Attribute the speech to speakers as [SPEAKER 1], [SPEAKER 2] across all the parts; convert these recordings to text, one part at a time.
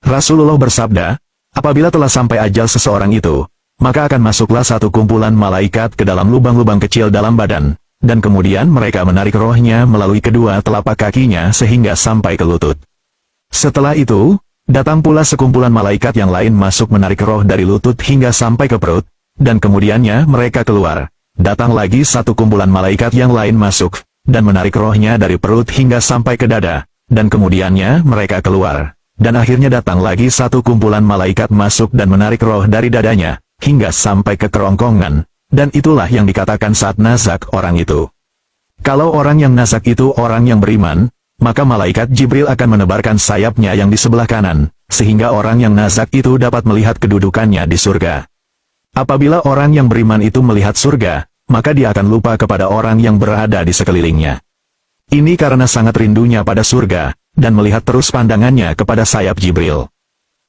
[SPEAKER 1] Rasulullah bersabda, apabila telah sampai ajal seseorang itu, maka akan masuklah satu kumpulan malaikat ke dalam lubang-lubang kecil dalam badan, dan kemudian mereka menarik rohnya melalui kedua telapak kakinya sehingga sampai ke lutut. Setelah itu, datang pula sekumpulan malaikat yang lain masuk menarik roh dari lutut hingga sampai ke perut, dan kemudiannya mereka keluar. Datang lagi satu kumpulan malaikat yang lain masuk, dan menarik rohnya dari perut hingga sampai ke dada, dan kemudiannya mereka keluar. Dan akhirnya datang lagi satu kumpulan malaikat masuk dan menarik roh dari dadanya, hingga sampai ke kerongkongan, dan itulah yang dikatakan saat nazak orang itu. Kalau orang yang nazak itu orang yang beriman, maka malaikat Jibril akan menebarkan sayapnya yang di sebelah kanan, sehingga orang yang nazak itu dapat melihat kedudukannya di surga. Apabila orang yang beriman itu melihat surga, maka dia akan lupa kepada orang yang berada di sekelilingnya. Ini karena sangat rindunya pada surga, dan melihat terus pandangannya kepada sayap Jibril.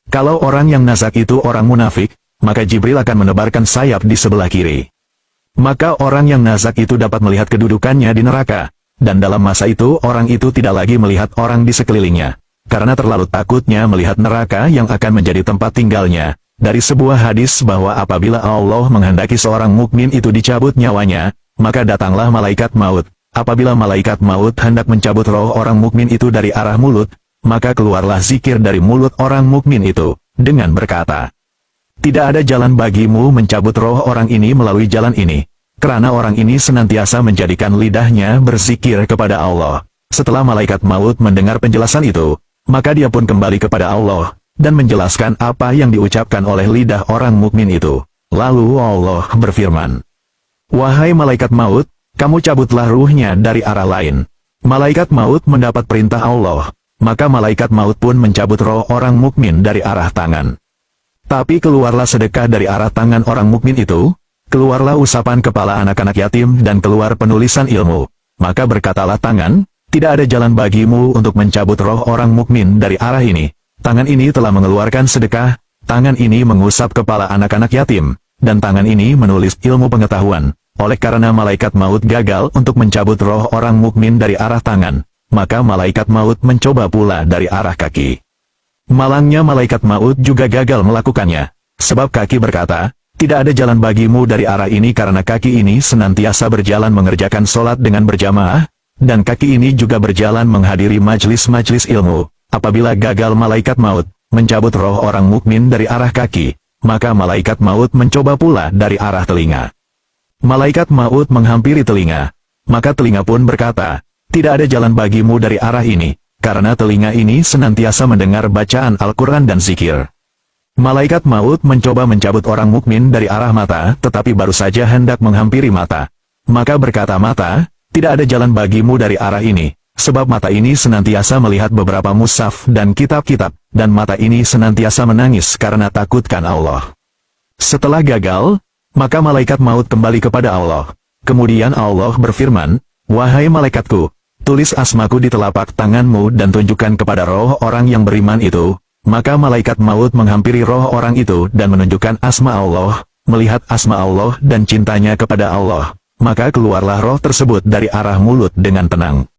[SPEAKER 1] Kalau orang yang nazak itu orang munafik, maka Jibril akan menebarkan sayap di sebelah kiri. Maka orang yang nazak itu dapat melihat kedudukannya di neraka, dan dalam masa itu orang itu tidak lagi melihat orang di sekelilingnya, karena terlalu takutnya melihat neraka yang akan menjadi tempat tinggalnya. Dari sebuah hadis bahwa apabila Allah menghendaki seorang mukmin itu dicabut nyawanya, maka datanglah malaikat maut. Apabila malaikat maut hendak mencabut roh orang mukmin itu dari arah mulut, maka keluarlah zikir dari mulut orang mukmin itu, dengan berkata, tidak ada jalan bagimu mencabut roh orang ini melalui jalan ini, karena orang ini senantiasa menjadikan lidahnya berzikir kepada Allah. Setelah malaikat maut mendengar penjelasan itu, maka dia pun kembali kepada Allah, dan menjelaskan apa yang diucapkan oleh lidah orang mukmin itu. Lalu Allah berfirman, wahai malaikat maut, kamu cabutlah ruhnya dari arah lain. Malaikat maut mendapat perintah Allah, maka malaikat maut pun mencabut roh orang mukmin dari arah tangan. Tapi keluarlah sedekah dari arah tangan orang mukmin itu, keluarlah usapan kepala anak-anak yatim dan keluar penulisan ilmu. Maka berkatalah tangan, tidak ada jalan bagimu untuk mencabut roh orang mukmin dari arah ini. Tangan ini telah mengeluarkan sedekah, tangan ini mengusap kepala anak-anak yatim, dan tangan ini menulis ilmu pengetahuan. Oleh karena malaikat maut gagal untuk mencabut roh orang mukmin dari arah tangan, maka malaikat maut mencoba pula dari arah kaki. Malangnya malaikat maut juga gagal melakukannya, sebab kaki berkata, tidak ada jalan bagimu dari arah ini karena kaki ini senantiasa berjalan mengerjakan sholat dengan berjamaah, dan kaki ini juga berjalan menghadiri majlis-majlis ilmu. Apabila gagal malaikat maut mencabut roh orang mukmin dari arah kaki, maka malaikat maut mencoba pula dari arah telinga. Malaikat maut menghampiri telinga, maka telinga pun berkata, tidak ada jalan bagimu dari arah ini, karena telinga ini senantiasa mendengar bacaan Al-Quran dan zikir. Malaikat maut mencoba mencabut orang mukmin dari arah mata, tetapi baru saja hendak menghampiri mata. Maka berkata mata, tidak ada jalan bagimu dari arah ini, sebab mata ini senantiasa melihat beberapa mushaf dan kitab-kitab, dan mata ini senantiasa menangis karena takutkan Allah. Setelah gagal, maka malaikat maut kembali kepada Allah. Kemudian Allah berfirman, wahai malaikatku, tulis asmaku di telapak tanganmu dan tunjukkan kepada roh orang yang beriman itu. Maka malaikat maut menghampiri roh orang itu dan menunjukkan asma Allah, melihat asma Allah dan cintanya kepada Allah. Maka keluarlah roh tersebut dari arah mulut dengan tenang.